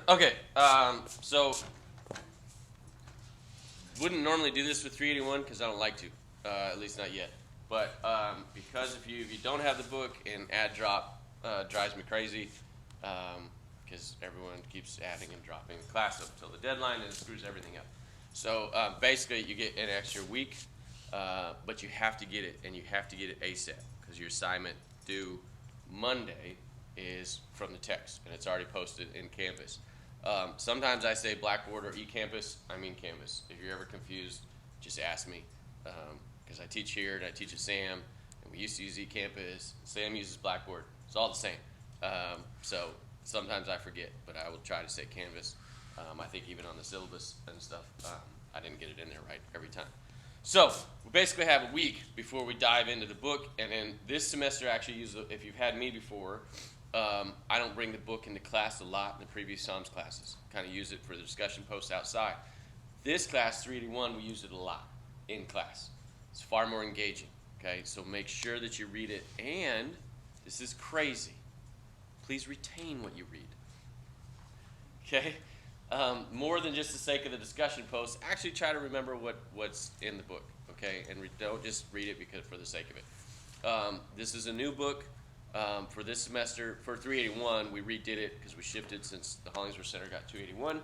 Okay, so wouldn't normally do this with 381 because I don't like to, at least not yet. But because if you don't have the book and add drop drives me crazy because everyone keeps adding and dropping the class up until the deadline and it screws everything up. So basically you get an extra week, but you have to get it and you have to get it ASAP because your assignment due Monday is from the text and it's already posted in Canvas. Sometimes I say Blackboard or eCampus. I mean Canvas. If you're ever confused, just ask me. Because I teach here and I teach at SAM, and we used to use eCampus. SAM uses Blackboard. It's all the same. So sometimes I forget, but I will try to say Canvas. I think even on the syllabus and stuff, I didn't get it in there right every time. So we basically have a week before we dive into the book, and then this semester actually, if you've had me before, I don't bring the book into class a lot in the previous SOMS classes. Kind of use it for the discussion posts outside. This class, 381, we use it a lot in class. It's far more engaging, okay? So make sure that you read it, and this is crazy. Please retain what you read, okay? More than just the sake of the discussion posts, actually try to remember what's in the book, okay? And don't just read it for the sake of it. This is a new book. For this semester, for 381, we redid it because we shifted since the Hollingsworth Center got 281.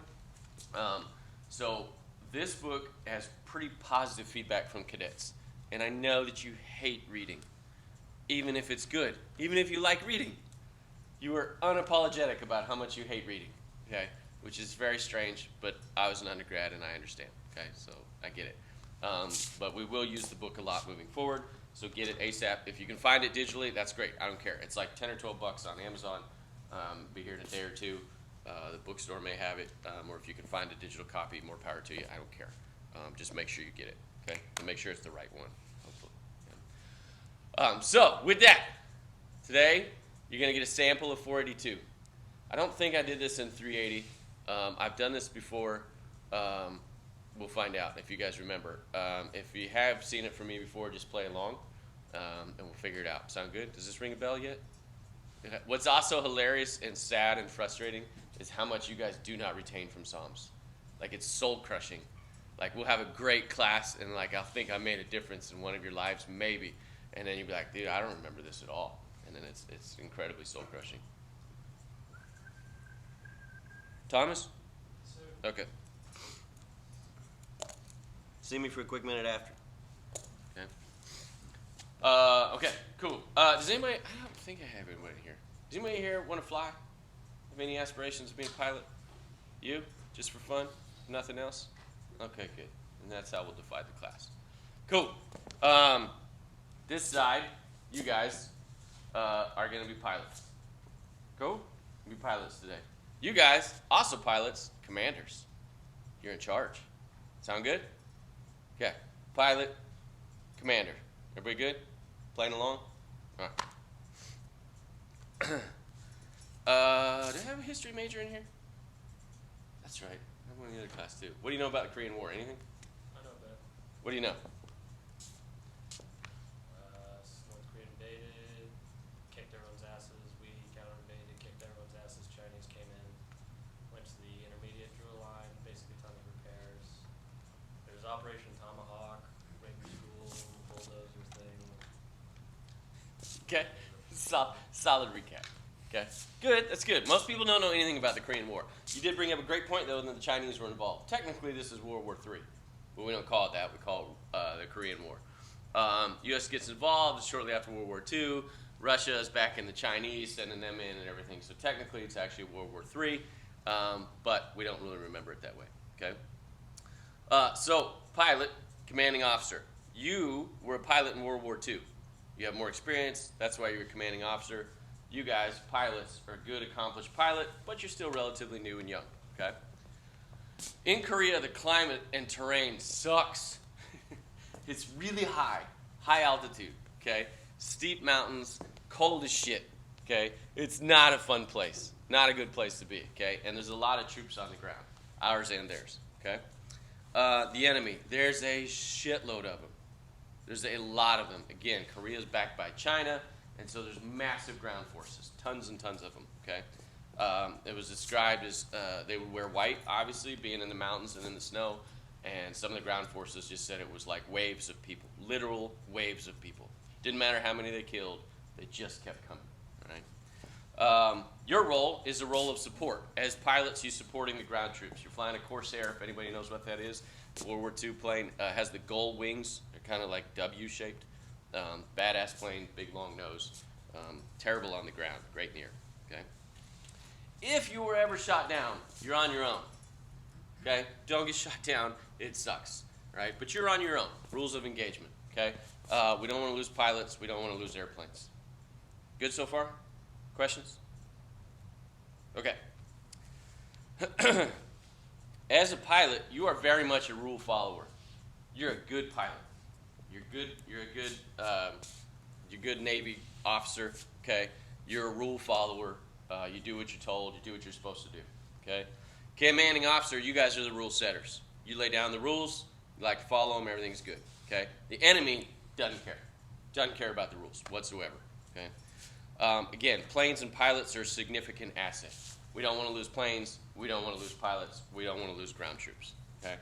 So this book has pretty positive feedback from cadets. And I know that you hate reading, even if it's good, even if you like reading. You are unapologetic about how much you hate reading, okay? Which is very strange, but I was an undergrad and I understand, okay? So I get it. But we will use the book a lot moving forward. So get it ASAP. If you can find it digitally, that's great. I don't care. It's like 10 or 12 bucks on Amazon. Be here in a day or two. The bookstore may have it, or if you can find a digital copy, more power to you. I don't care. Just make sure you get it, okay? And make sure it's the right one, hopefully. Yeah. So with that, today you're going to get a sample of 482. I don't think I did this in 380. I've done this before. We'll find out if you guys remember. If you have seen it from me before, just play along, and we'll figure it out. Sound good? Does this ring a bell yet? What's also hilarious and sad and frustrating is how much you guys do not retain from SOMS. Like, it's soul-crushing. Like, we'll have a great class, and, like, I'll think I made a difference in one of your lives, maybe. And then you'll be like, dude, I don't remember this at all. And then it's incredibly soul-crushing. Thomas? Sir. Okay. See me for a quick minute after. Okay. Okay, cool. Does anybody, I don't think I have anybody here. Does anybody here want to fly? Have any aspirations of being a pilot? You? Just for fun? Nothing else? Okay, good. And that's how we'll divide the class. Cool. This side, you guys are going to be pilots. Cool? You'll be pilots today. You guys, also pilots, commanders. You're in charge. Sound good? Okay. Pilot, commander. Everybody good? Playing along? All right. Do I have a history major in here? That's right. I have one in the other class too. What do you know about the Korean War? Anything? I know about it. What do you know? North Korea invaded, kicked everyone's asses. We counter-invaded, kicked everyone's asses. Chinese came in, went to the intermediate, drew a line, basically tons of repairs. There's Operation Tomahawk, Ranger School, bulldozer thing. Okay. Solid recap. Okay. Good. That's good. Most people don't know anything about the Korean War. You did bring up a great point, though, that the Chinese were involved. Technically, this is World War III. But we don't call it that. We call it the Korean War. U.S. gets involved shortly after World War II. Russia is back in the Chinese, sending them in and everything. So technically, it's actually World War III. But we don't really remember it that way. Okay. So, pilot, commanding officer. You were a pilot in World War II. You have more experience. That's why you're a commanding officer. You guys, pilots, are a good, accomplished pilot, but you're still relatively new and young, okay? In Korea, the climate and terrain sucks. It's really high altitude, okay? Steep mountains, cold as shit, okay? It's not a fun place, not a good place to be, okay? And there's a lot of troops on the ground, ours and theirs, okay? The enemy, there's a shitload of them. There's a lot of them. Again, Korea's backed by China, and so there's massive ground forces, tons and tons of them, okay? It was described as they would wear white, obviously, being in the mountains and in the snow. And some of the ground forces just said it was like waves of people, literal waves of people. Didn't matter how many they killed, they just kept coming. Right? Your role is a role of support. As pilots, you're supporting the ground troops. You're flying a Corsair, if anybody knows what that is. World War II plane has the gull wings. They're kind of like W-shaped. Badass plane, big long nose. Terrible on the ground, great in the air. Okay? If you were ever shot down, you're on your own. Okay? Don't get shot down. It sucks. Right? But you're on your own. Rules of engagement. Okay? We don't want to lose pilots. We don't want to lose airplanes. Good so far? Questions? Okay. As a pilot, you are very much a rule follower. You're a good pilot. You're a good Navy officer. Okay. You're a rule follower. You do what you're told. You do what you're supposed to do. Okay. Commanding officer, you guys are the rule setters. You lay down the rules. You like to follow them. Everything's good. Okay. The enemy doesn't care. Doesn't care about the rules whatsoever. Okay. Again, planes and pilots are a significant asset. We don't want to lose planes. We don't want to lose pilots. We don't want to lose ground troops. Okay?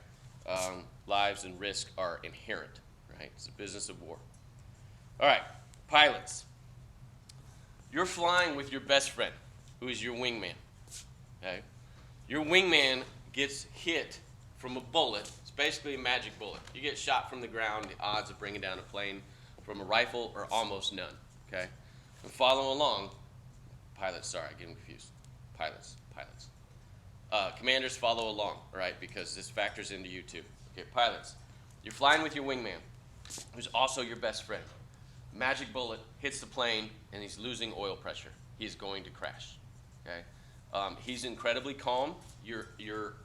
Lives and risk are inherent. Right? It's a business of war. All right, pilots. You're flying with your best friend, who is your wingman. Okay? Your wingman gets hit from a bullet. It's basically a magic bullet. You get shot from the ground, the odds of bringing down a plane from a rifle are almost none. Okay? And follow along. Pilots, sorry, I get confused. Pilots. Commanders follow along, right? Because this factors into you too. Okay, pilots. You're flying with your wingman, who's also your best friend. Magic bullet hits the plane, and he's losing oil pressure. He's going to crash. Okay. He's incredibly calm. You're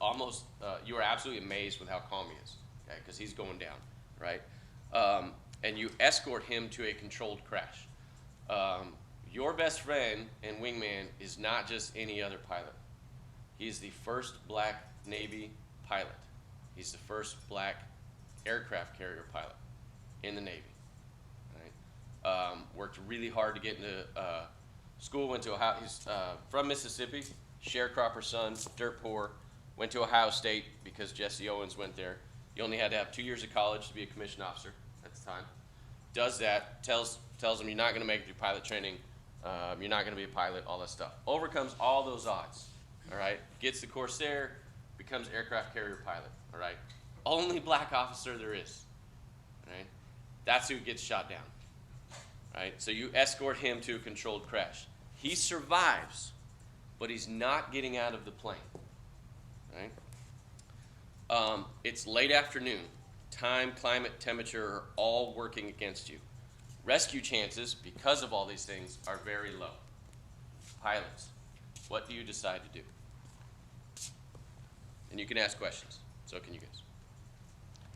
absolutely amazed with how calm he is. Okay, because he's going down, right? And you escort him to a controlled crash. Your best friend and wingman is not just any other pilot. He's the first black Navy pilot. He's the first black aircraft carrier pilot in the Navy. Right? Worked really hard to get into school. Went to Ohio. He's from Mississippi. Sharecropper son, dirt poor. Went to Ohio State because Jesse Owens went there. You only had to have 2 years of college to be a commissioned officer at the time. Does that, tells him you're not going to make it through pilot training. You're not going to be a pilot, all that stuff. Overcomes all those odds, all right? Gets the Corsair, becomes aircraft carrier pilot, all right? Only black officer there is, right? That's who gets shot down, right? So you escort him to a controlled crash. He survives, but he's not getting out of the plane, right? It's late afternoon. Time, climate, temperature are all working against you. Rescue chances, because of all these things, are very low. Pilots, what do you decide to do? And you can ask questions. So can you guys.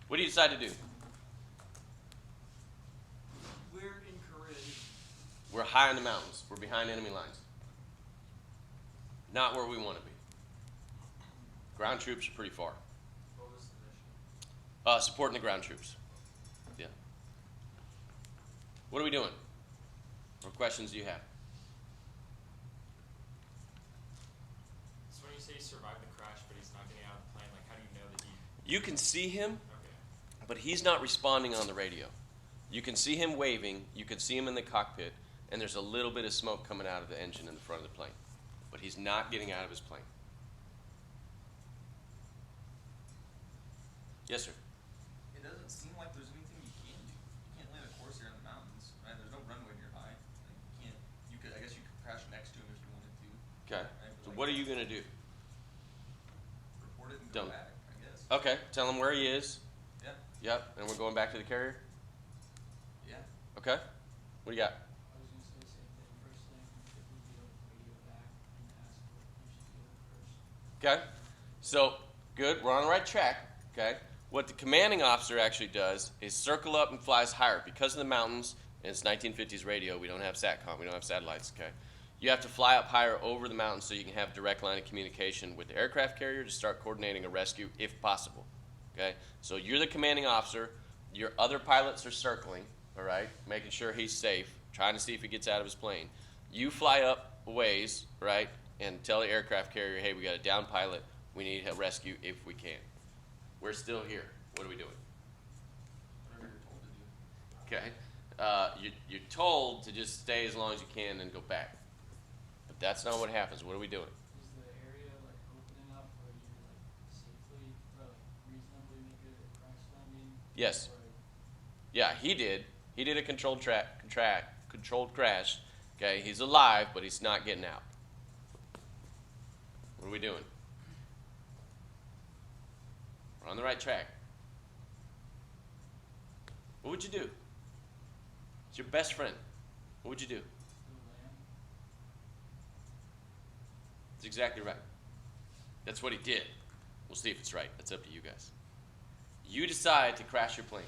What do you decide to do? We're in Corinne. We're high in the mountains. We're behind enemy lines. Not where we want to be. Ground troops are pretty far. What was the mission? Supporting the ground troops. Yeah. What are we doing? What questions do you have? So when you say he survived the crash, but he's not getting out of the plane, like how do you know that he? You can see him, Okay. but he's not responding on the radio. You can see him waving. You can see him in the cockpit, and there's a little bit of smoke coming out of the engine in the front of the plane. But he's not getting out of his plane. Yes, sir. It doesn't seem like there's anything you can do. You can't land a Corsair in the mountains, right? There's no runway nearby. Like you can't. You could. I guess you could crash next to him if you wanted to. Okay. Right? But So like, what are you going to do? report it and Don't. go back? I guess. Okay. Tell him where he is. Yeah. Yep. And we're going back to the carrier. Yeah. Okay. What do you got? I was going to say the same thing. First thing, if we do radio back and ask what you should do first. Okay. So good. We're on the right track. Okay. What the commanding officer actually does is circle up and flies higher. Because of the mountains, and it's 1950s radio, we don't have SATCOM, we don't have satellites, okay? You have to fly up higher over the mountains so you can have direct line of communication with the aircraft carrier to start coordinating a rescue if possible, okay? So you're the commanding officer. Your other pilots are circling, all right, making sure he's safe, trying to see if he gets out of his plane. You fly up a ways, right, and tell the aircraft carrier, hey, we got a down pilot. We need a rescue if we can. We're still here. What are we doing? Whatever you're told to do. Okay. You're told to just stay as long as you can and go back. But that's not what happens. What are we doing? Is the area like open enough where you like safely or like reasonably make a crash landing? Yes. Or, Yeah, he did. He did a controlled crash. Okay, he's alive, but he's not getting out. What are we doing? We're on the right track. What would you do? It's your best friend. What would you do? still land? That's exactly right. That's what he did. We'll see if it's right. That's up to you guys. You decide to crash your plane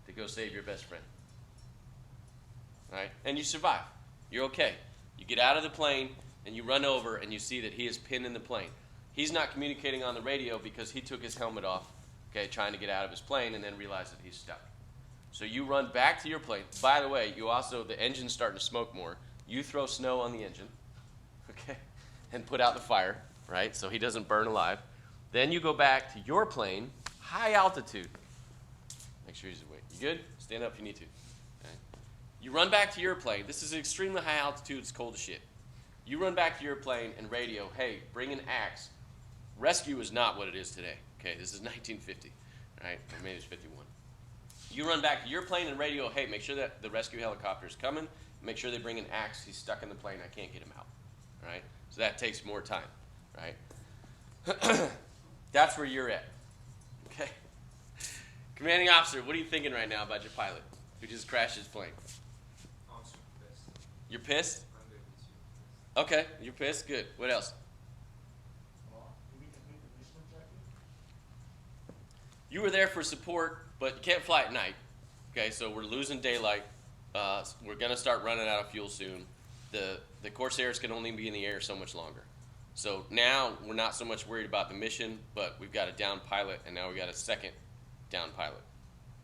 to go save your best friend. All right? And you survive. You're okay. You get out of the plane and you run over and you see that he is pinned in the plane. He's not communicating on the radio because he took his helmet off, okay, trying to get out of his plane and then realized that he's stuck. So you run back to your plane. By the way, the engine's starting to smoke more. You throw snow on the engine, okay, and put out the fire, right, so he doesn't burn alive. Then you go back to your plane, high altitude. Make sure he's awake. You good? Stand up if you need to. Okay. You run back to your plane. This is extremely high altitude. It's cold as shit. You run back to your plane and radio, hey, bring an axe. Rescue is not what it is today. Okay, this is 1950, right? Or maybe it's 51. You run back to your plane and radio, hey, make sure that the rescue helicopter is coming. Make sure they bring an axe. He's stuck in the plane. I can't get him out, right? So that takes more time, right? That's where you're at, okay? Commanding officer, what are you thinking right now about your pilot who just crashed his plane? Oh, I'm super pissed. You're pissed? I'm good with super pissed. Okay, you're pissed. Good. What else? Did we complete the mission objective? You were there for support, but you can't fly at night. Okay, so we're losing daylight. We're gonna start running out of fuel soon. The Corsairs can only be in the air so much longer. So now we're not so much worried about the mission, but we've got a down pilot, and now we got a second down pilot,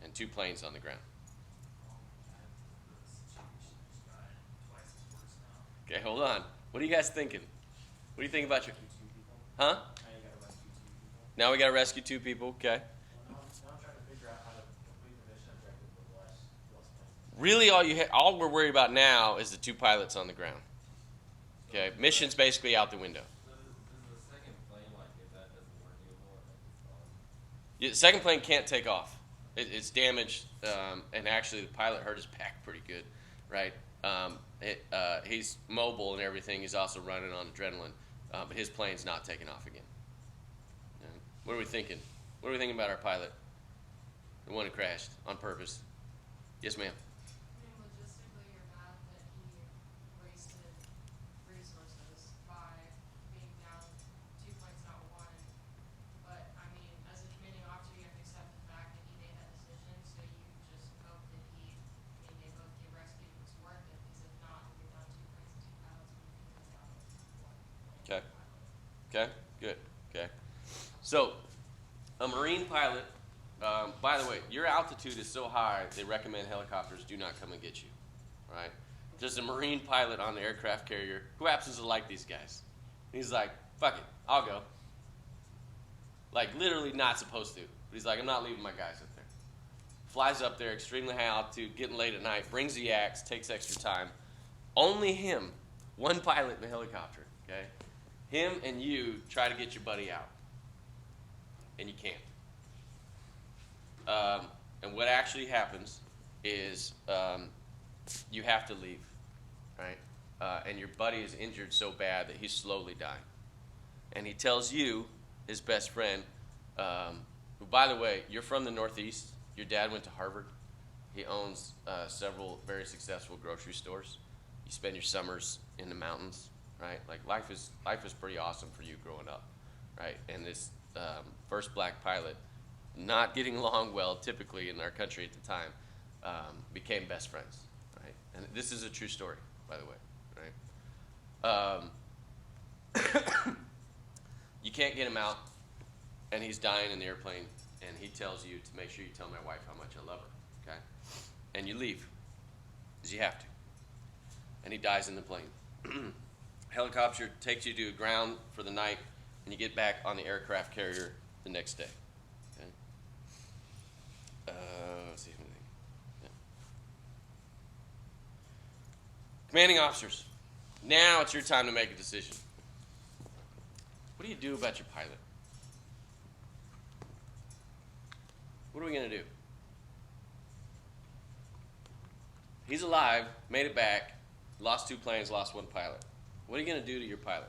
and 2 planes on the ground. Okay, hold on. What are you guys thinking? What do you think about your? Huh? Now we got to rescue 2 people. Okay. Now I'm trying to figure out how to complete the mission objective with less planes. Really, all we're worried about now is the 2 pilots on the ground. Okay, mission's basically out the window. Does the second plane, like, if that doesn't work anymore, like, it's gone? Yeah, the second plane can't take off. It's damaged, and actually the pilot hurt his back pretty good, right? He's mobile and everything. He's also running on adrenaline, but his plane's not taking off again. Yeah. What are we thinking? What are we thinking about our pilot? The one who crashed on purpose. Yes, ma'am. I mean, logistically, you're mad that he wasted resources by being down 2 points, not 1. But, I mean, as a commanding officer, you have to accept the fact that he made that decision, so you just hope that they both get rescued and it's worth it, because if not, when you're down 2 planes and 2 pilots, when you can go down 1 Okay. pilot. Okay, good. Okay. So, a Marine pilot, by the way, your altitude is so high, they recommend helicopters do not come and get you, right? There's a Marine pilot on the aircraft carrier who happens to like these guys. He's like, fuck it, I'll go. Like, literally not supposed to. But he's like, I'm not leaving my guys up there. Flies up there, extremely high altitude, getting late at night, brings the axe, takes extra time. Only him, one pilot in the helicopter, okay? Him and you try to get your buddy out. And you can't. And what actually happens is you have to leave, right? And your buddy is injured so bad that he's slowly dying. And he tells you, his best friend, who, by the way, you're from the Northeast. Your dad went to Harvard. He owns several very successful grocery stores. You spend your summers in the mountains, right? Like life is pretty awesome for you growing up, right? And this first black pilot, not getting along well typically in our country at the time, became best friends, right? And this is a true story, by the way, right? You can't get him out, and he's dying in the airplane, and he tells you to make sure you tell my wife how much I love her, okay? And you leave, because you have to. And he dies in the plane. helicopter takes you to ground for the night, and you get back on the aircraft carrier the next day. Okay? Let's see. Yeah. Commanding officers, now it's your time to make a decision. What do you do about your pilot? What are we going to do? He's alive, made it back, lost 2 planes, lost 1 pilot. What are you going to do to your pilot?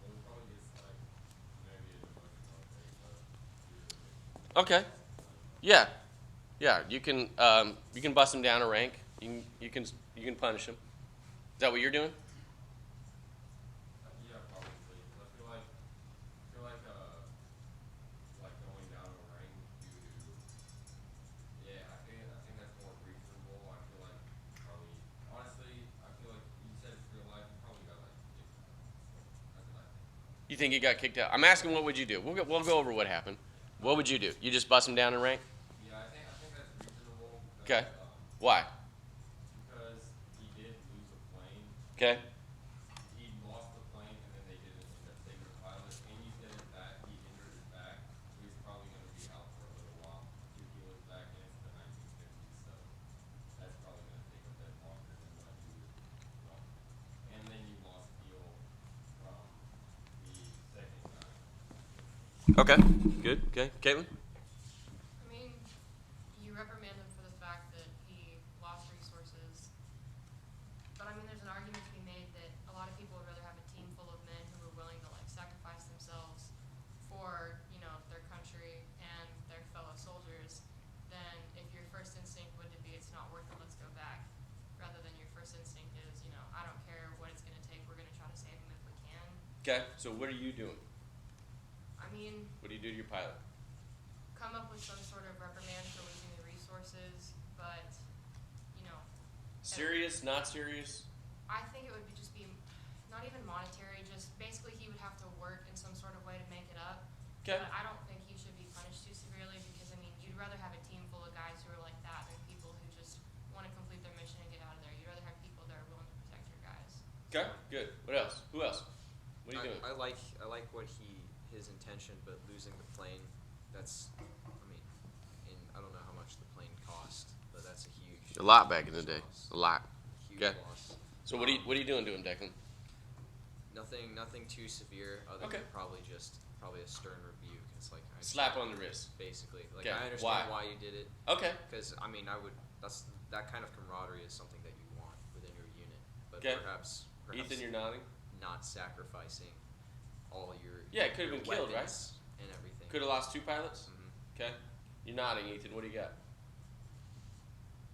Well, we probably just like maybe an emotional thing, but Okay. Yeah. Yeah. You can bust him down a rank. You can punish him. Is that what you're doing? yeah, probably. 'Cause I feel like going down a rank due to yeah, I think that's more reasonable. I feel like probably honestly, I feel like you said it's real life. You probably got like kicked out. So that's what I think. You think he got kicked out? I'm asking, what would you do? We'll go over what happened. What would you do? You just bust him down in rank? Yeah, I think that's reasonable. Okay. Because, Why? because he did lose a plane. Okay. He lost the plane, and then they didn't end up saving the pilot. And you said his back, he injured his back, so he's probably going to be out for a little while to heal his back, and it's the 1950s, so that's probably going to take a bit longer than what you would want. And then you lost fuel from the second time. Okay. Good. Okay. Caitlin? I mean, you reprimand him for the fact that he lost resources. But I mean, there's an argument to be made that a lot of people would rather have a team full of men who are willing to like sacrifice themselves for, their country and their fellow soldiers than if your first instinct would be it's not worth it, let's go back. Rather than your first instinct is, I don't care what it's gonna take, we're gonna try to save him if we can. Okay. So what are you doing? I mean, What do you do to your pilot? come up with some sort of reprimand for losing the resources, but, Serious? Not serious? I think it would just be not even monetary, just basically he would have to work in some sort of way to make it up. Okay. But I don't think he should be punished too severely because, I mean, you'd rather have a team full of guys who are like that than people who just want to complete their mission and get out of there. You'd rather have people that are willing to protect your guys. Okay. Good. What else? Who else? What are you doing? I like what his intention, but losing the plane, that's, I mean, and I don't know how much the plane cost, but that's a huge. A lot back in the day. loss. A lot. Huge Okay. loss. So what are you doing to him, Declan? Nothing too severe, other Okay. than probably a stern rebuke. It's like I Slap understand- on the wrist. basically. Like Okay, I understand why? why you did it, Okay. because I mean that kind of camaraderie is something that you want within your unit, but Okay. perhaps Ethan, you're nodding. not sacrificing all your Yeah, it could have your been killed, right? weapons and everything. Could have lost 2 pilots. Mhm. Okay. You're nodding, Ethan. What do you got?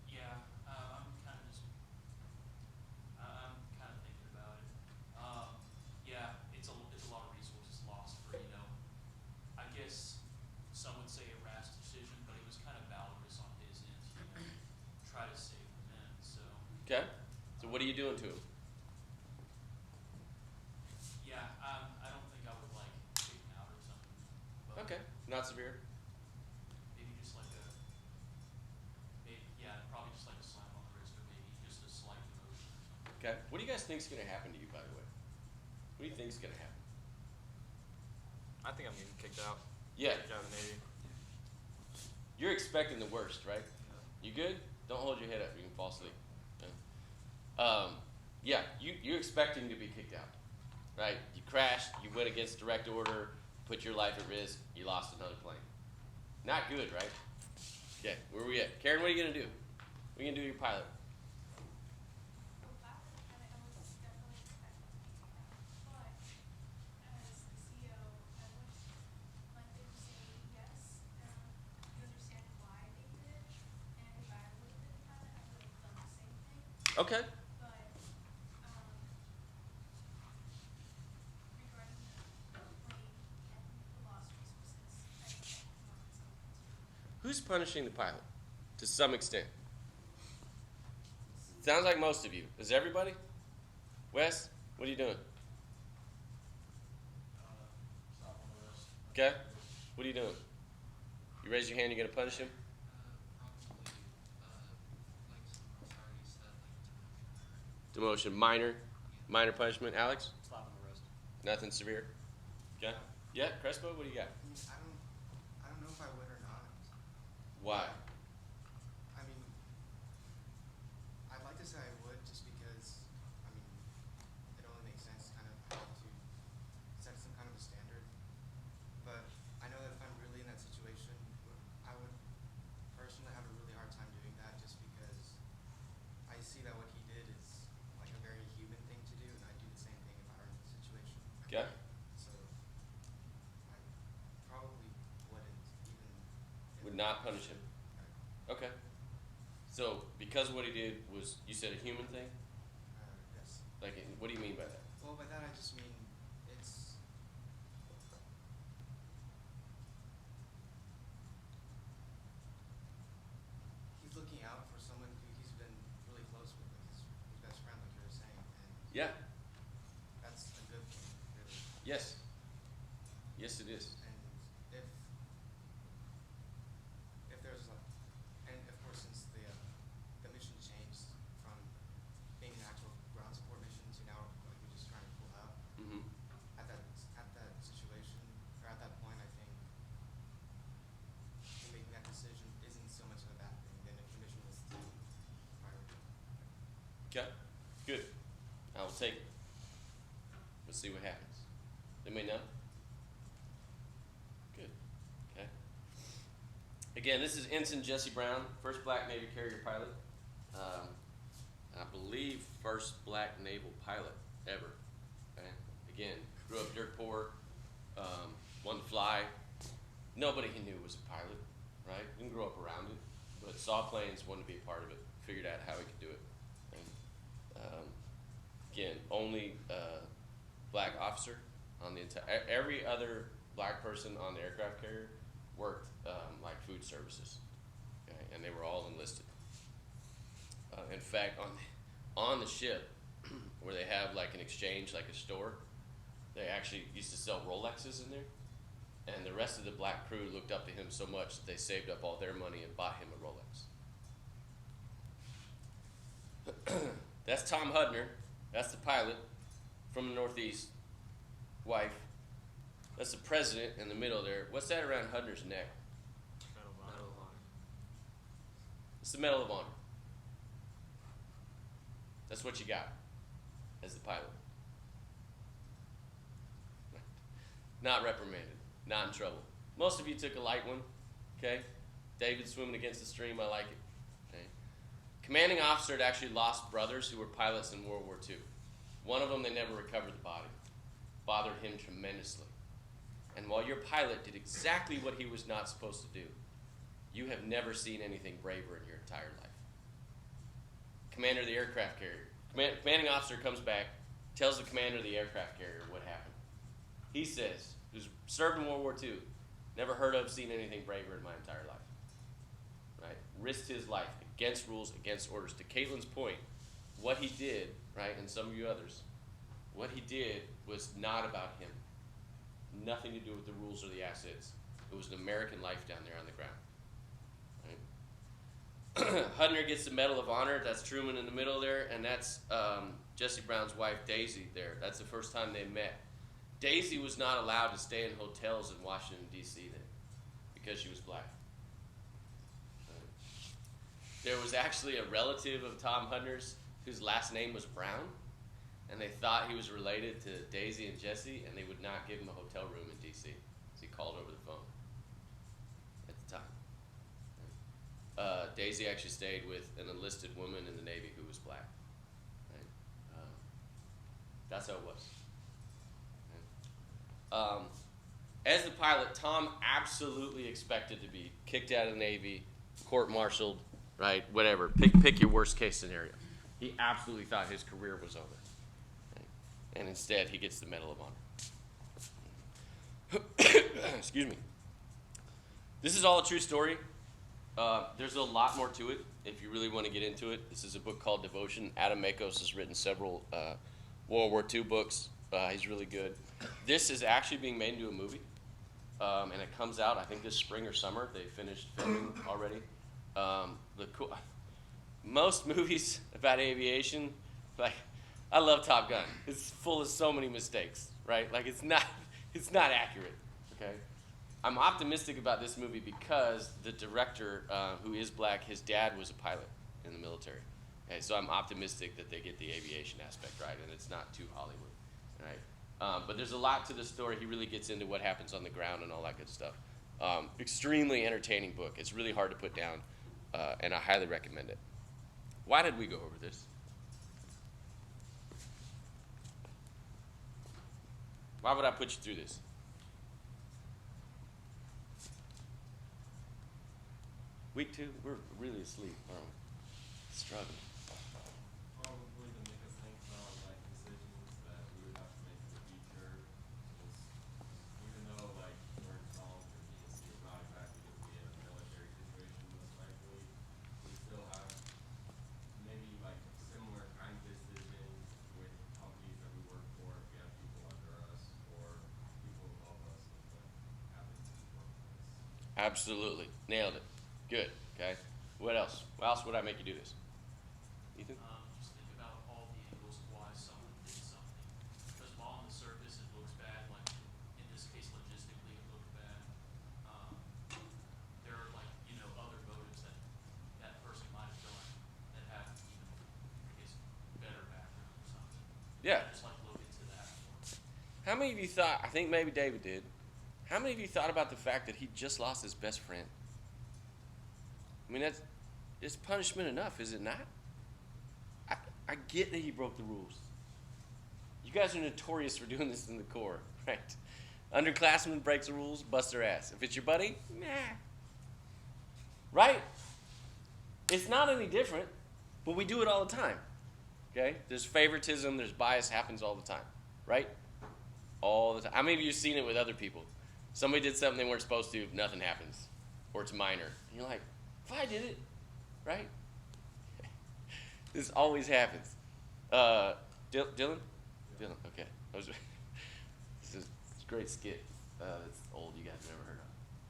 Yeah, I'm kind of thinking about it. Yeah, it's a lot of resources lost for, I guess some would say a rash decision, but it was kind of valorous on his end, try to save the men, so. Okay. So what are you doing to him? Yeah, I don't think I would like kick him out or something, but Okay. Not severe. maybe just like probably just like a slap on the wrist or maybe just a slight demotion or something. Okay. What do you guys think is going to happen to you, by the way? What do you think is going to happen? I think I'm getting kicked out. Yeah. Kicked out of the Navy. You're expecting the worst, right? You good? Don't hold your head up. You can fall asleep. Yeah. You're expecting to be kicked out, right? You crashed. You went against direct order. Put your life at risk. You lost another plane. Not good, right? Okay. Where are we at? Karen, what are you gonna do? What are you gonna do to your pilot? Well, that I was definitely expecting to be kicked out, but as the CEO, I would like them to say yes, you understand why they did it, and if I would have been the pilot, I would have done the same thing, Okay. but, regarding the plane and the lost resources, I think more consultants. Who's punishing the pilot? To some extent. Sounds like most of you. Is everybody? Wes, what are you doing? Slap on the wrist. Okay. What are you doing? You raise your hand. You're gonna punish him. Probably, like someone's already said, like a time. Demotion, minor punishment. Alex? Slap on the wrist. Nothing severe? Okay. Yeah, Crespo, what do you got? I don't know if I would or not. Why? I mean, I'd like to say I would just because, I mean, it only makes sense kind of to set some kind of a standard. But I know that if I'm really in that situation, I would personally have a really hard time doing that just because I see that what he did is like a very human thing to do, and I'd do the same thing if I were in the situation. Okay. So I probably wouldn't even. Would not punish him. Okay. So, because what he did was, you said a human thing? Yes. Like, what do you mean by that? Well, by that I just mean it's. He's looking out for someone who he's been really close with, like his best friend, like you were saying, and Yeah. that's a good thing, really. Yes. Yes, it is. And if there's like, and of course since the mission changed from being an actual ground support mission to now like we're just trying to pull out Mm-hmm. at that situation or at that point, I think making that decision isn't so much of a bad thing than if the mission was to priority. Okay. Good. I will take it. We'll see what happens. Anybody know? Good. Okay. Again, this is Ensign Jesse Brown, first black Navy carrier pilot. I believe first black naval pilot ever. Okay. Again, grew up dirt poor, wanted to fly. Nobody he knew was a pilot, right? Didn't grow up around it, but saw planes, wanted to be a part of it, figured out how he could do it. And, again, only black officer on the entire. Every other black person on the aircraft carrier worked like food services, okay? And they were all enlisted. In fact, on the ship, where they have like an exchange, like a store, they actually used to sell Rolexes in there. And the rest of the black crew looked up to him so much that they saved up all their money and bought him a Rolex. That's Tom Hudner. That's the pilot from the Northeast. Wife. That's the president in the middle there. What's that around Hudner's neck? Medal of Honor. It's the Medal of Honor. That's what you got as the pilot. Not reprimanded. Not in trouble. Most of you took a light one. Okay? David swimming against the stream. I like it. Okay? Commanding officer had actually lost brothers who were pilots in World War II. One of them, they never recovered the body. Bothered him tremendously. And while your pilot did exactly what he was not supposed to do, you have never seen anything braver in your entire life. Commander of the aircraft carrier. Commanding officer comes back, tells the commander of the aircraft carrier what happened. He says, who's served in World War II, never heard of, seen anything braver in my entire life. Right? Risked his life against rules, against orders. To Caitlin's point, what he did, right, and some of you others, what he did was not about him. Nothing to do with the rules or the assets. It was an American life down there on the ground. Right? Hudner gets the Medal of Honor. That's Truman in the middle there, and that's Jesse Brown's wife, Daisy, there. That's the first time they met. Daisy was not allowed to stay in hotels in Washington, D.C. then because she was black. There was actually a relative of Tom Hudner's whose last name was Brown, and they thought he was related to Daisy and Jesse, and they would not give him a hotel room in D.C. So he called over the phone at the time. Daisy actually stayed with an enlisted woman in the Navy who was black. Right? That's how it was. Right? As the pilot, Tom absolutely expected to be kicked out of the Navy, court-martialed, right? Whatever. Pick your worst case scenario. He absolutely thought his career was over. Right? And instead, he gets the Medal of Honor. Excuse me. This is all a true story. There's a lot more to it if you really want to get into it. This is a book called Devotion. Adam Makos has written several World War II books. He's really good. This is actually being made into a movie, and it comes out, I think, this spring or summer. They finished filming already. Most movies about aviation, like I love Top Gun. It's full of so many mistakes, right? Like it's not accurate. Okay, I'm optimistic about this movie because the director, who is black, his dad was a pilot in the military. Okay, so I'm optimistic that they get the aviation aspect right, and it's not too Hollywood, right? But there's a lot to the story. He really gets into what happens on the ground and all that good stuff. Extremely entertaining book. It's really hard to put down, and I highly recommend it. Why did we go over this? Why would I put you through this? Week 2, we're really asleep, aren't we? Struggling. Probably to make us think about like decisions that we would have to make in the future. Just even though like we're in SOMS or DNC is not exactly going to be in a military situation most likely, we still have maybe like similar kind of decisions with companies that we work for if we have people under us or people above us with what happens in the workplace. Absolutely. Nailed it. Good. Okay. What else? What else would I make you do this? Ethan? Just think about all the angles of why someone did something. Because while on the surface it looks bad, like in this case logistically it looked bad, there are like, other motives that that person might have done that have even, I guess, better background or something. Yeah. Just like look into that more. How many of you thought, I think maybe David did, how many of you thought about the fact that he just lost his best friend? I mean, it's punishment enough, is it not? I get that he broke the rules. You guys are notorious for doing this in the Corps, right? Underclassmen breaks the rules, bust their ass. If it's your buddy, nah. Right? It's not any different, but we do it all the time. Okay? There's favoritism, there's bias, happens all the time. Right? All the time. How many of you have seen it with other people? Somebody did something they weren't supposed to, nothing happens. Or it's minor. And you're like, if I did it, right? This always happens. Dylan? Yeah. Dylan, okay. This is a great skit. That's old, you guys never heard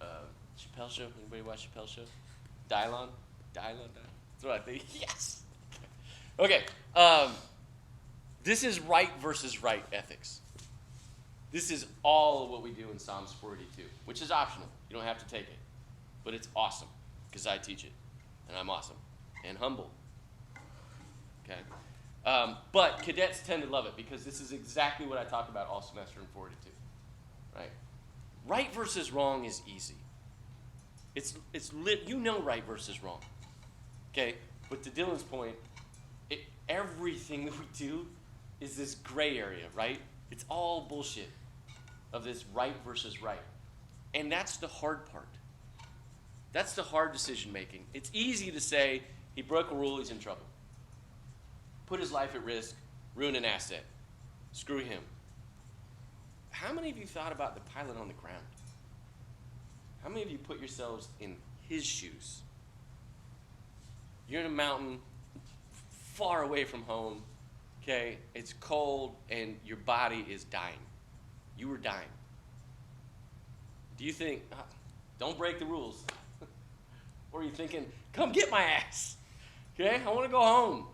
of. Chappelle Show? Anybody watch Chappelle Show? Dylon? That's what I think. Yes! Okay. This is right versus right ethics. This is all of what we do in Psalms 482, which is optional. You don't have to take it. But it's awesome. Because I teach it, and I'm awesome, and humble, okay? But cadets tend to love it, because this is exactly what I talk about all semester in 482, right? Right versus wrong is easy. You know right versus wrong, okay? But to Dylan's point, everything that we do is this gray area, right? It's all bullshit of this right versus right, and that's the hard part. That's the hard decision making. It's easy to say, he broke a rule, he's in trouble. Put his life at risk, ruin an asset. Screw him. How many of you thought about the pilot on the ground? How many of you put yourselves in his shoes? You're in a mountain, far away from home, okay? It's cold, and your body is dying. You were dying. Do you think, don't break the rules? Or are you thinking, come get my ass, okay? I want to go home,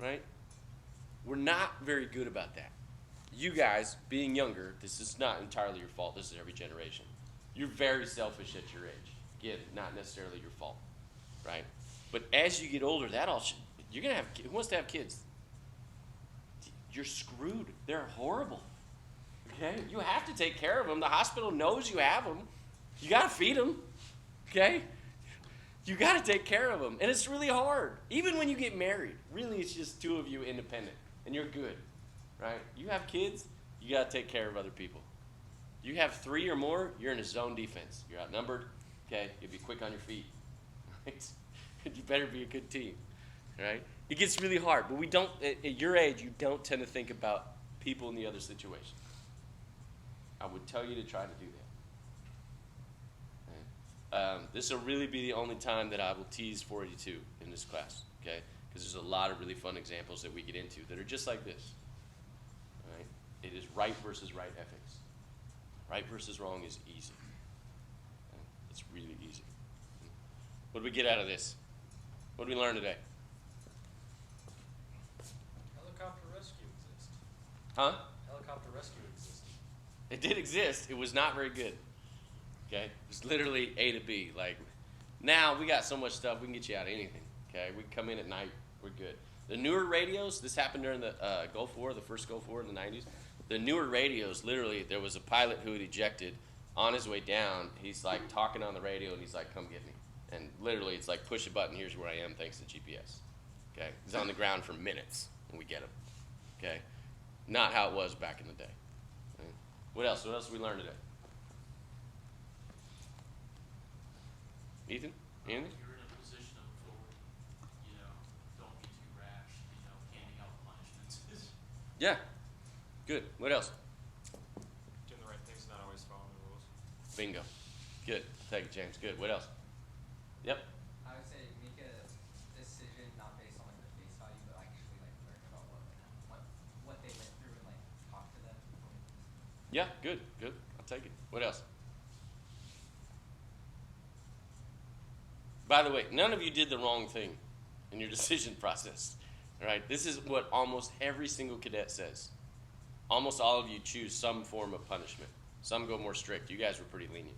right? We're not very good about that. You guys, being younger, this is not entirely your fault. This is every generation. You're very selfish at your age. Again, not necessarily your fault, right? But as you get older, you're going to have, who wants to have kids? You're screwed. They're horrible, okay? You have to take care of them. The hospital knows you have them. You got to feed them. Okay? You got to take care of them. And it's really hard. Even when you get married, really it's just two of you independent. And you're good. Right? You have kids, you got to take care of other people. You have 3 or more, you're in a zone defense. You're outnumbered. Okay? You'll be quick on your feet. Right? You better be a good team. Right? It gets really hard. But we don't, at your age, you don't tend to think about people in the other situation. I would tell you to try to do that. This will really be the only time that I will tease 482 in this class, okay? Because there's a lot of really fun examples that we get into that are just like this, all right? It is right versus right ethics. Right versus wrong is easy. Okay? It's really easy. What did we get out of this? What did we learn today? I helicopter rescue exist? Huh? Helicopter rescue existed. It did exist. It was not very good. Okay? It was literally A to B. Like, now we got so much stuff, we can get you out of anything. Okay? We can come in at night, we're good. The newer radios, this happened during the Gulf War, the first Gulf War in the 90s. The newer radios, literally, there was a pilot who had ejected. On his way down, he's like talking on the radio, and he's like, come get me. And literally, it's like, push a button, here's where I am, thanks to GPS. Okay? He's on the ground for minutes, and we get him. Okay? Not how it was back in the day. Okay? What else? What else did we learn today? Ethan? Anything? You're in a position of authority, don't be too rash, handing out punishments. Yeah. Good. What else? Doing the right things, not always following the rules. Bingo. Good. Take it, James. Good. What else? Yep. I would say make a decision not based on like the face value, but actually like learn about what they went through and like talk to them. Yeah. Good. Good. I'll take it. What else? By the way, none of you did the wrong thing in your decision process. All right? This is what almost every single cadet says. Almost all of you choose some form of punishment. Some go more strict. You guys were pretty lenient.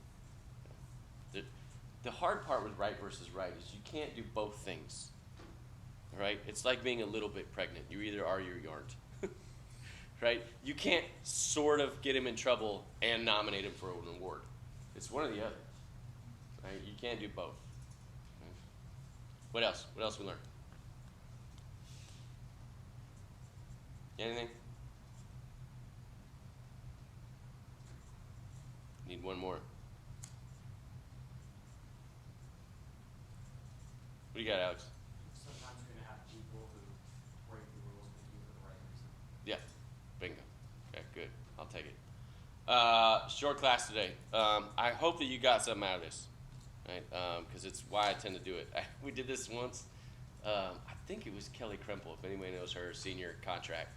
The hard part with right versus right is you can't do both things. All right? It's like being a little bit pregnant. You either are or you aren't. Right? You can't sort of get him in trouble and nominate him for an award. It's one or the other. Right? You can't do both. What else? What else we learned? Anything? Need one more. What do you got, Alex? Sometimes you're gonna have people who break the rules but do it for the right reason. Yeah. Bingo. Okay, good. I'll take it. Short class today. I hope that you got something out of this. Right? Because it's why I tend to do it. We did this once. I think it was Kelly Krempel, if anybody knows her senior contract.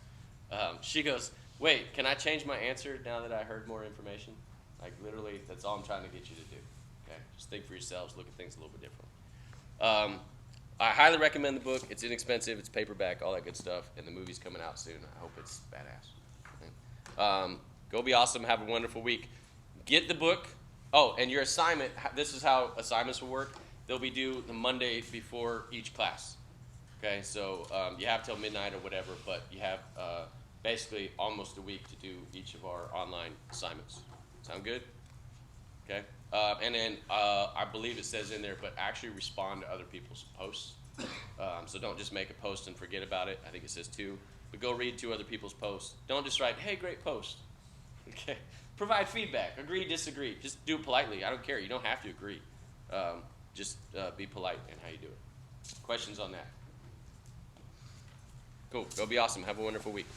She goes, wait, can I change my answer now that I heard more information? Like, literally, that's all I'm trying to get you to do. Okay? Just think for yourselves. Look at things a little bit differently. I highly recommend the book. It's inexpensive. It's paperback, all that good stuff. And the movie's coming out soon. I hope it's badass. Okay? Go be awesome. Have a wonderful week. Get the book. Oh, and your assignment, this is how assignments will work. They'll be due the Monday before each class. Okay, so you have till midnight or whatever, but you have basically almost a week to do each of our online assignments. Sound good? Okay. And then I believe it says in there, but actually respond to other people's posts. So don't just make a post and forget about it. I think it says 2. But go read 2 other people's posts. Don't just write, hey, great post. Okay. Provide feedback. Agree, disagree. Just do it politely. I don't care. You don't have to agree. Just be polite in how you do it. Questions on that? Cool. Go be awesome. Have a wonderful week.